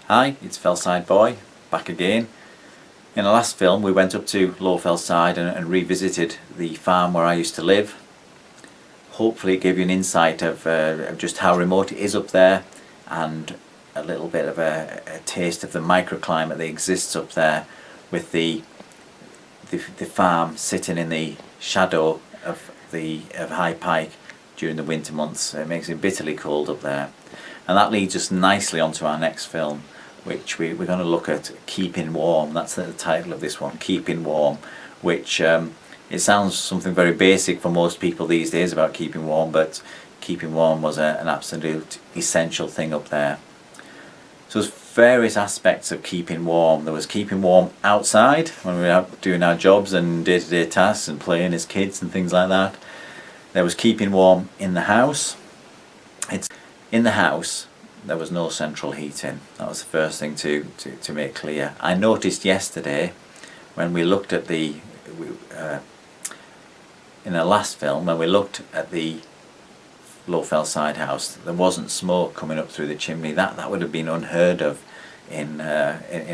Hi, it's Fellside Boy, back again. In the last film we went up to Low Fellside and revisited the farm where I used to live. Hopefully it gave you an insight of just how remote it is up there, and a little bit of a taste of the microclimate that exists up there, with the farm sitting in the shadow of High Pike during the winter months. It makes it bitterly cold up there. And that leads us nicely onto our next film, which we're going to look at Keeping Warm. That's the title of this one, Keeping Warm, which it sounds something very basic for most people these days about keeping warm, but keeping warm was an absolute essential thing up there. So there's various aspects of keeping warm. There was keeping warm outside when we were out doing our jobs and day-to-day tasks and playing as kids and things like that. There was keeping warm in the house. In the house there was no central heating. That was the first thing to make clear. I noticed yesterday when we looked at in the last film, when we looked at the Low Fellside house, there wasn't smoke coming up through the chimney. That would have been unheard of in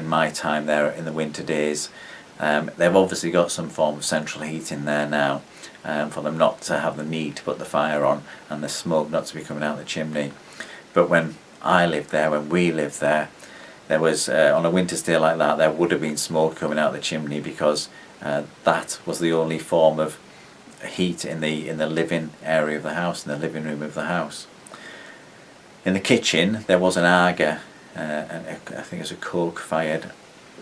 my time there in the winter days. They've obviously got some form of central heating there now, for them not to have the need to put the fire on and the smoke not to be coming out the chimney. But when I lived there, when we lived there, there was on a winter's day like that, there would have been smoke coming out the chimney, because that was the only form of heat in the living area of the house, in the living room of the house. In the kitchen there was an Aga, and I think it's a coke-fired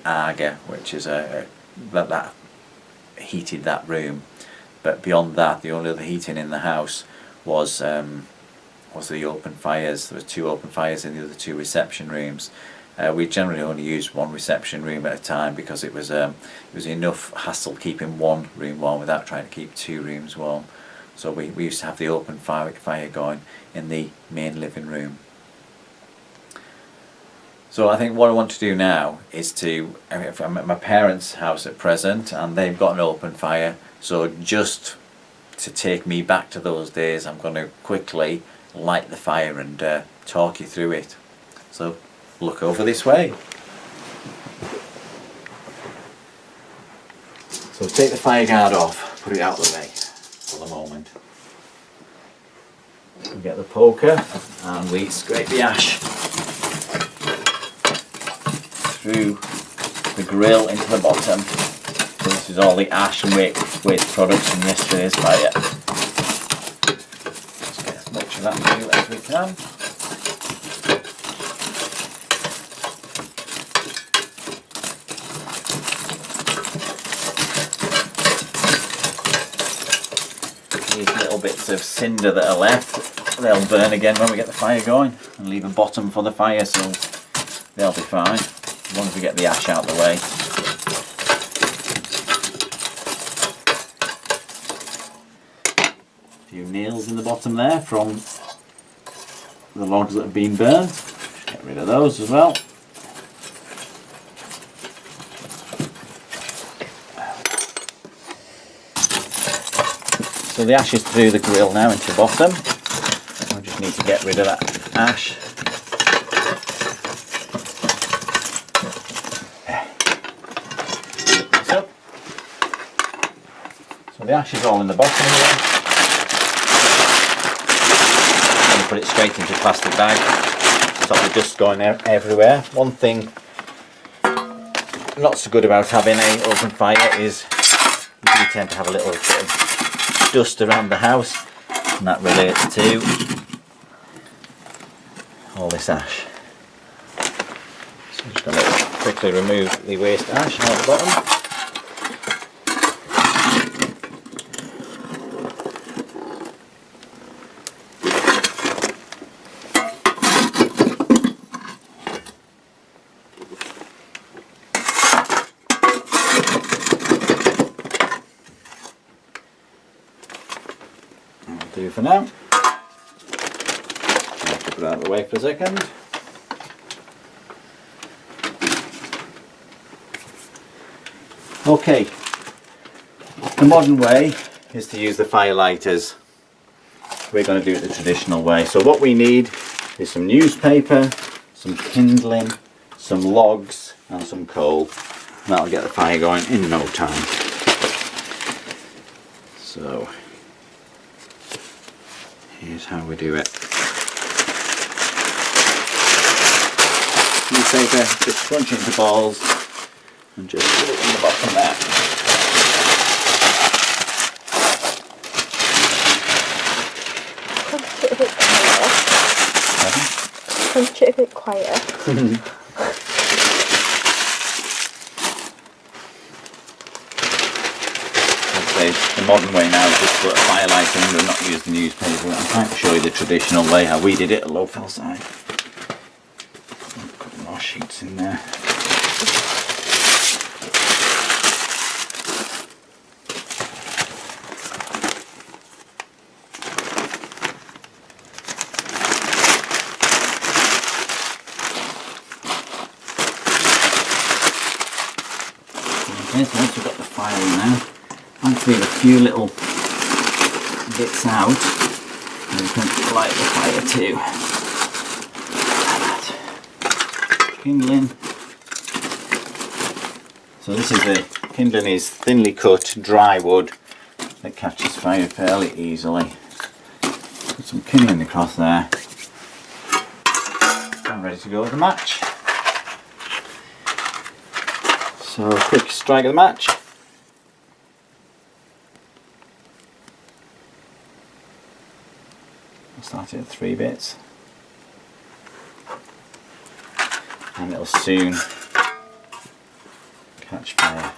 Aga, which is that heated that room. But beyond that, the only other heating in the house was the open fires. There were 2 open fires in the other 2 reception rooms. We generally only used 1 reception room at a time, because it was enough hassle keeping 1 room warm without trying to keep 2 rooms warm. So we used to have the open fire going in the main living room. So I think what I want to do now is I'm at my parents' house at present, and they've got an open fire. So just to take me back to those days, I'm going to quickly light the fire and talk you through it. So look over this way. So take the fire guard off, put it out of the way for the moment. We get the poker and we scrape the ash through the grill into the bottom. So this is all the ash and waste products from yesterday's fire. Let's get as much of that through as we can. These little bits of cinder that are left, they'll burn again when we get the fire going, and leave a bottom for the fire, so they'll be fine as long as we get the ash out of the way. A few nails in the bottom there from the logs that have been burned. Get rid of those as well. So the ash is through the grill now into the bottom. I just need to get rid of that ash. Lift this up. So the ash is all in the bottom here. I'm going to put it straight into a plastic bag to stop the dust going everywhere. One thing not so good about having an open fire is you do tend to have a little bit of dust around the house, and that relates to all this ash. So I'm just going to quickly remove the waste ash out the bottom. Do for now. I'll put it out of the way for a second. Okay, the modern way is to use the fire lighters. We're going to do it the traditional way. So what we need is some newspaper, some kindling, some logs and some coal. That'll get the fire going in no time. So here's how we do it. Newspaper, just crunch it into balls and just put it in the bottom there. Punch it a bit quieter. The modern way now is just put a firelight under and not use the newspaper. I'm trying to show you the traditional way how we did it at Low Fellside. Put more sheets in there. Okay, so once we've got the fire in now, I'll leave a few little bits out and we can light the fire too. Like that. Kindling. So this is the kindling is thinly cut dry wood that catches fire fairly easily. Put some kindling across there. I'm ready to go with the match. So a quick strike of the match. I'll start it at 3 bits. And it'll soon catch fire.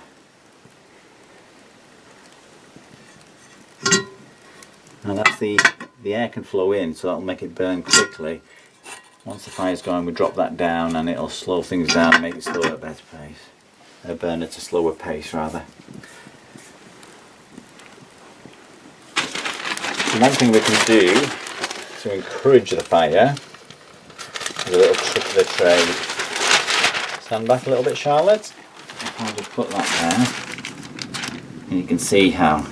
Now that's the air can flow in, so that'll make it burn quickly. Once the fire's going, we drop that down and it'll slow things down and make it slow at a better pace. Burn at a slower pace rather. So one thing we can do to encourage the fire is a little trick of the trade. Stand back a little bit, Charlotte. I'll just put that there. And you can see how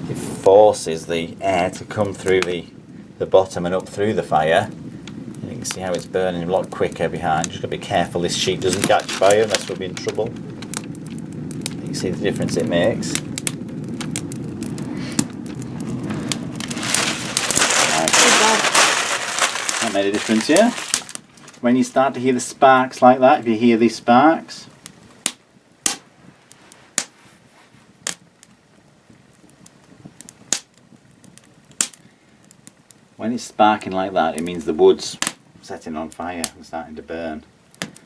it forces the air to come through the bottom and up through the fire. You can see how it's burning a lot quicker behind. Just got to be careful this sheet doesn't catch fire unless we'll be in trouble. You can see the difference it makes. That made a difference, yeah? When you start to hear the sparks like that, if you hear these sparks, when it's sparking like that, it means the wood's setting on fire and starting to burn.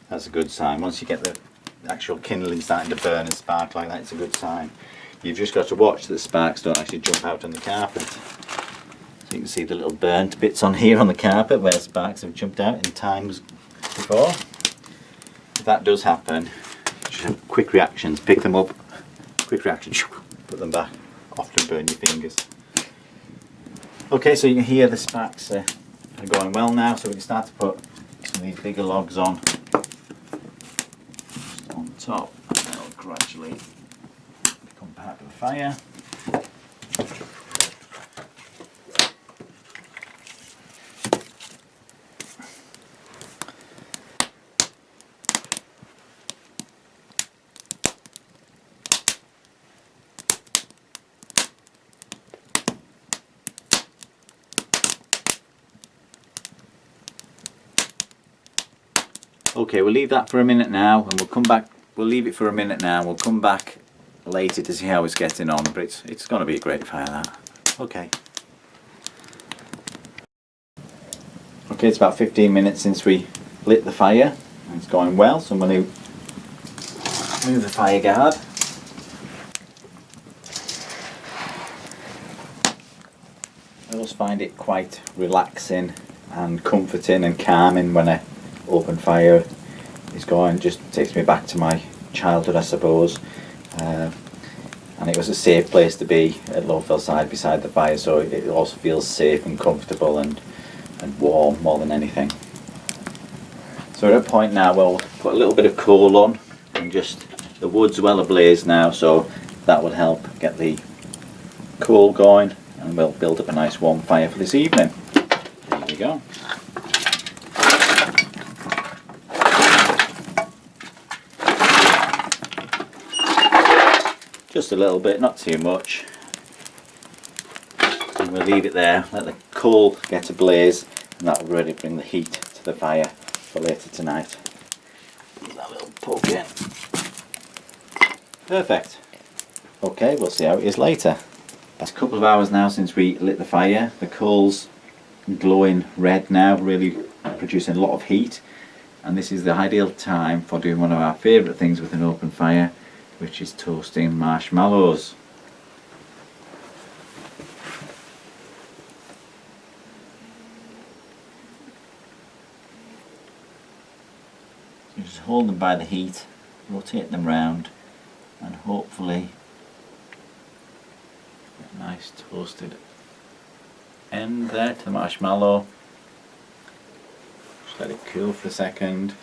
That's a good sign. Once you get the actual kindling starting to burn and spark like that, it's a good sign. You've just got to watch that the sparks don't actually jump out on the carpet. So you can see the little burnt bits on here on the carpet where sparks have jumped out in times before. If that does happen, just have quick reactions, pick them up, quick reaction, put them back, often burn your fingers. Okay, so you can hear the sparks are going well now, so we can start to put some of these bigger logs on. Just on top, and they'll gradually become part of the fire. Okay, we'll leave that for a minute now and we'll come back. We'll leave it for a minute now. We'll come back later to see how it's getting on, but it's going to be a great fire, that. Okay. Okay, it's about 15 minutes since we lit the fire and it's going well, so I'm going to move the fire guard. I always find it quite relaxing and comforting and calming when I open fire is going. Just takes me back to my childhood, I suppose, and it was a safe place to be at Low Fellside beside the fire, so it also feels safe and comfortable and warm more than anything. So at a point now we'll put a little bit of coal on, and just the wood's well ablaze now, so that will help get the coal going and we'll build up a nice warm fire for this evening. There we go. Just a little bit, not too much. And we'll leave it there, let the coal get a blaze, and that will really bring the heat to the fire for later tonight. Give that little poke in. Perfect. Okay, we'll see how it is later. It's a couple of hours now since we lit the fire. The coal's glowing red now, really producing a lot of heat. And this is the ideal time for doing one of our favourite things with an open fire, which is toasting marshmallows. You just hold them by the heat, rotate them round, and hopefully get a nice toasted end there to the marshmallow. Just let it cool for a second.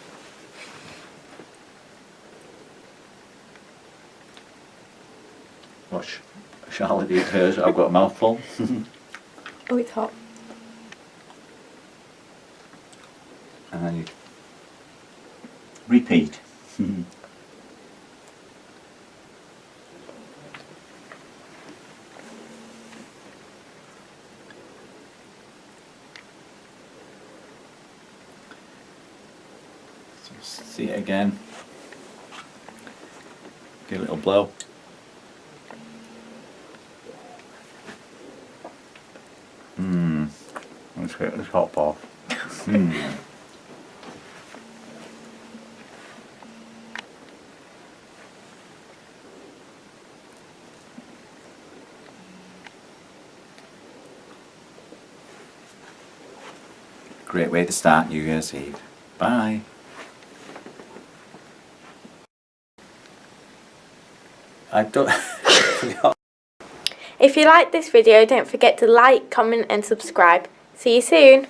Watch Charlotte eat hers, I've got a mouthful. Oh, it's hot. And then you repeat. So see it again. Give it a little blow. Let's get this hot pot. Great way to start New Year's Eve. Bye. I don't. If you like this video, don't forget to like, comment and subscribe. See you soon.